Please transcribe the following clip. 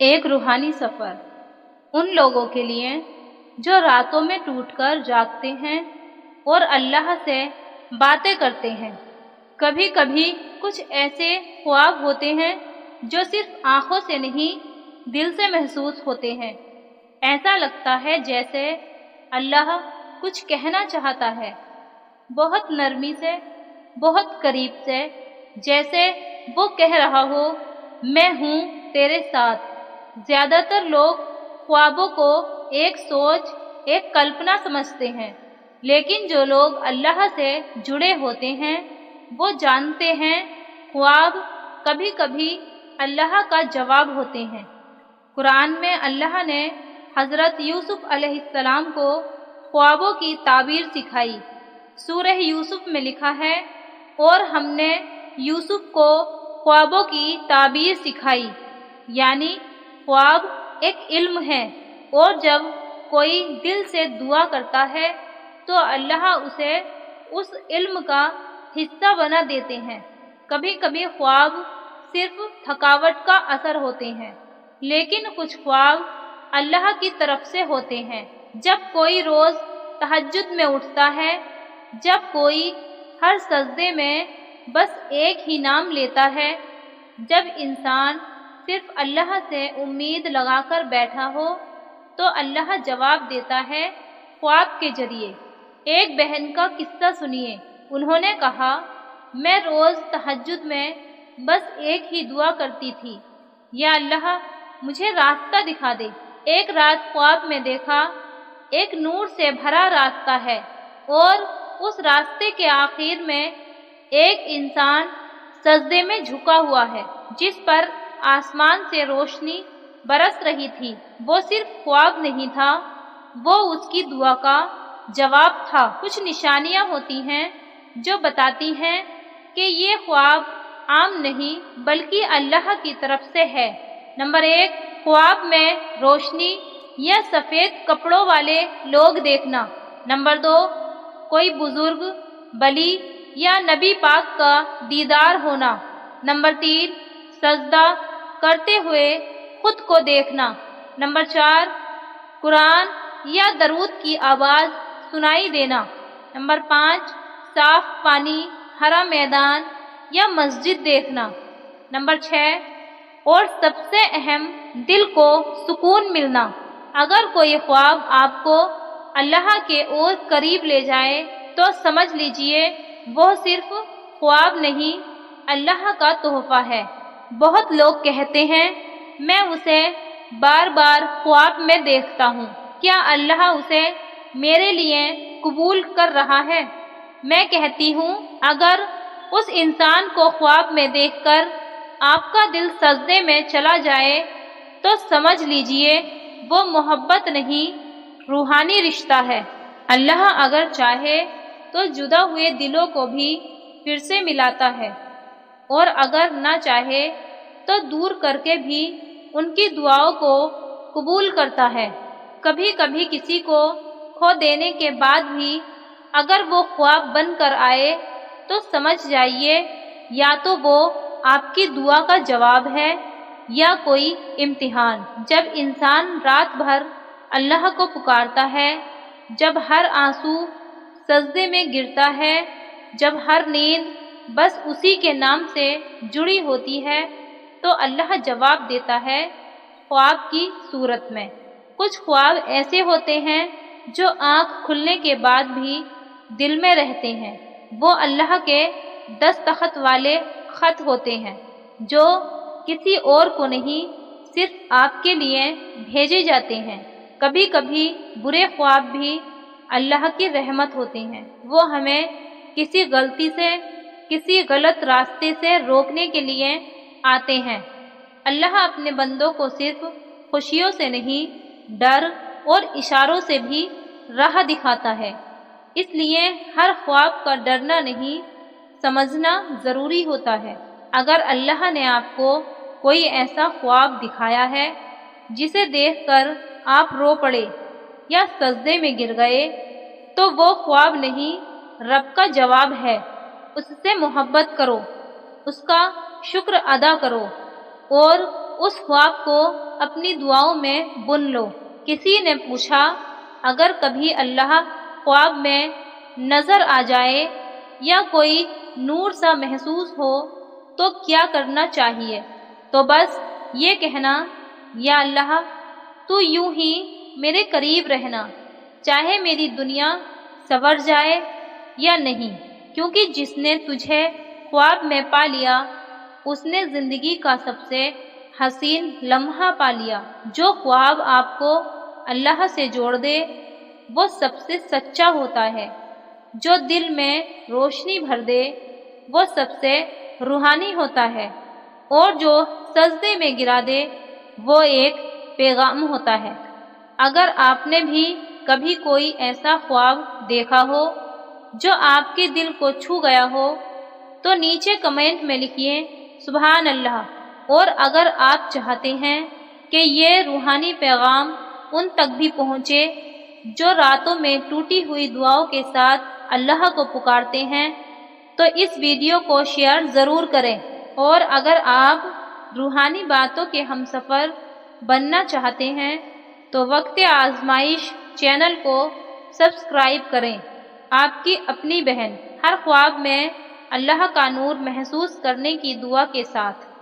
ایک روحانی سفر ان لوگوں کے لیے جو راتوں میں ٹوٹ کر جاگتے ہیں اور اللہ سے باتیں کرتے ہیں۔ کبھی کبھی کچھ ایسے خواب ہوتے ہیں جو صرف آنکھوں سے نہیں دل سے محسوس ہوتے ہیں۔ ایسا لگتا ہے جیسے اللہ کچھ کہنا چاہتا ہے، بہت نرمی سے، بہت قریب سے، جیسے وہ کہہ رہا ہو میں ہوں تیرے ساتھ۔ زیادہ تر لوگ خوابوں کو ایک سوچ، ایک کلپنا سمجھتے ہیں، لیکن جو لوگ اللہ سے جڑے ہوتے ہیں وہ جانتے ہیں خواب کبھی کبھی اللہ کا جواب ہوتے ہیں۔ قرآن میں اللہ نے حضرت یوسف علیہ السلام کو خوابوں کی تعبیر سکھائی۔ سورہ یوسف میں لکھا ہے، اور ہم نے یوسف کو خوابوں کی تعبیر سکھائی، یعنی خواب ایک علم ہے، اور جب کوئی دل سے دعا کرتا ہے تو اللہ اسے اس علم کا حصہ بنا دیتے ہیں۔ کبھی کبھی خواب صرف تھکاوٹ کا اثر ہوتے ہیں، لیکن کچھ خواب اللہ کی طرف سے ہوتے ہیں۔ جب کوئی روز تہجد میں اٹھتا ہے، جب کوئی ہر سجدے میں بس ایک ہی نام لیتا ہے، جب انسان صرف اللہ سے امید لگا کر بیٹھا ہو تو اللہ جواب دیتا ہے خواب کے ذریعے۔ ایک بہن کا قصہ سنیے۔ انہوں نے کہا، میں روز تہجد میں بس ایک ہی دعا کرتی تھی، یا اللہ مجھے راستہ دکھا دے۔ ایک رات خواب میں دیکھا ایک نور سے بھرا راستہ ہے، اور اس راستے کے آخر میں ایک انسان سجدے میں جھکا ہوا ہے، جس پر آسمان سے روشنی برس رہی تھی۔ وہ صرف خواب نہیں تھا، وہ اس کی دعا کا جواب تھا۔ کچھ نشانیاں ہوتی ہیں جو بتاتی ہیں کہ یہ خواب عام نہیں بلکہ اللہ کی طرف سے ہے۔ نمبر 1، خواب میں روشنی یا سفید کپڑوں والے لوگ دیکھنا۔ نمبر 2، کوئی بزرگ، ولی یا نبی پاک کا دیدار ہونا۔ نمبر 3، سجدہ کرتے ہوئے خود کو دیکھنا۔ نمبر 4، قرآن یا درود کی آواز سنائی دینا۔ نمبر 5، صاف پانی، ہرا میدان یا مسجد دیکھنا۔ نمبر 6، اور سب سے اہم، دل کو سکون ملنا۔ اگر کوئی خواب آپ کو اللہ کے اور قریب لے جائے تو سمجھ لیجئے وہ صرف خواب نہیں، اللہ کا تحفہ ہے۔ بہت لوگ کہتے ہیں میں اسے بار بار خواب میں دیکھتا ہوں، کیا اللہ اسے میرے لیے قبول کر رہا ہے؟ میں کہتی ہوں، اگر اس انسان کو خواب میں دیکھ کر آپ کا دل سجدے میں چلا جائے تو سمجھ لیجئے وہ محبت نہیں، روحانی رشتہ ہے۔ اللہ اگر چاہے تو جدا ہوئے دلوں کو بھی پھر سے ملاتا ہے، اور اگر نہ چاہے تو دور کر کے بھی ان کی دعاؤں کو قبول کرتا ہے۔ کبھی کبھی کسی کو کھو دینے کے بعد بھی اگر وہ خواب بن کر آئے تو سمجھ جائیے یا تو وہ آپ کی دعا کا جواب ہے یا کوئی امتحان۔ جب انسان رات بھر اللہ کو پکارتا ہے، جب ہر آنسو سجدے میں گرتا ہے، جب ہر نیند بس اسی کے نام سے جڑی ہوتی ہے تو اللہ جواب دیتا ہے خواب کی صورت میں۔ کچھ خواب ایسے ہوتے ہیں جو آنکھ کھلنے کے بعد بھی دل میں رہتے ہیں۔ وہ اللہ کے دستخط والے خط ہوتے ہیں جو کسی اور کو نہیں، صرف آپ کے لیے بھیجے جاتے ہیں۔ کبھی کبھی برے خواب بھی اللہ کی رحمت ہوتے ہیں۔ وہ ہمیں کسی غلطی سے، کسی غلط راستے سے روکنے کے لیے آتے ہیں۔ اللہ اپنے بندوں کو صرف خوشیوں سے نہیں، ڈر اور اشاروں سے بھی راہ دکھاتا ہے۔ اس لیے ہر خواب کا ڈرنا نہیں، سمجھنا ضروری ہوتا ہے۔ اگر اللہ نے آپ کو کوئی ایسا خواب دکھایا ہے جسے دیکھ کر آپ رو پڑے یا سجدے میں گر گئے تو وہ خواب نہیں، رب کا جواب ہے۔ اس سے محبت کرو، اس کا شکر ادا کرو اور اس خواب کو اپنی دعاؤں میں بن لو۔ کسی نے پوچھا، اگر کبھی اللہ خواب میں نظر آ جائے یا کوئی نور سا محسوس ہو تو کیا کرنا چاہیے؟ تو بس یہ کہنا، یا اللہ تو یوں ہی میرے قریب رہنا، چاہے میری دنیا سنور جائے یا نہیں، کیونکہ جس نے تجھے خواب میں پا لیا اس نے زندگی کا سب سے حسین لمحہ پا لیا۔ جو خواب آپ کو اللہ سے جوڑ دے وہ سب سے سچا ہوتا ہے، جو دل میں روشنی بھر دے وہ سب سے روحانی ہوتا ہے، اور جو سجدے میں گرا دے وہ ایک پیغام ہوتا ہے۔ اگر آپ نے بھی کبھی کوئی ایسا خواب دیکھا ہو جو آپ کے دل کو چھو گیا ہو تو نیچے کمنٹ میں لکھیے سبحان اللہ۔ اور اگر آپ چاہتے ہیں کہ یہ روحانی پیغام ان تک بھی پہنچے جو راتوں میں ٹوٹی ہوئی دعاؤں کے ساتھ اللہ کو پکارتے ہیں تو اس ویڈیو کو شیئر ضرور کریں۔ اور اگر آپ روحانی باتوں کے ہمسفر بننا چاہتے ہیں تو وقت آزمائش چینل کو سبسکرائب کریں۔ آپ کی اپنی بہن، ہر خواب میں اللہ کا نور محسوس کرنے کی دعا کے ساتھ۔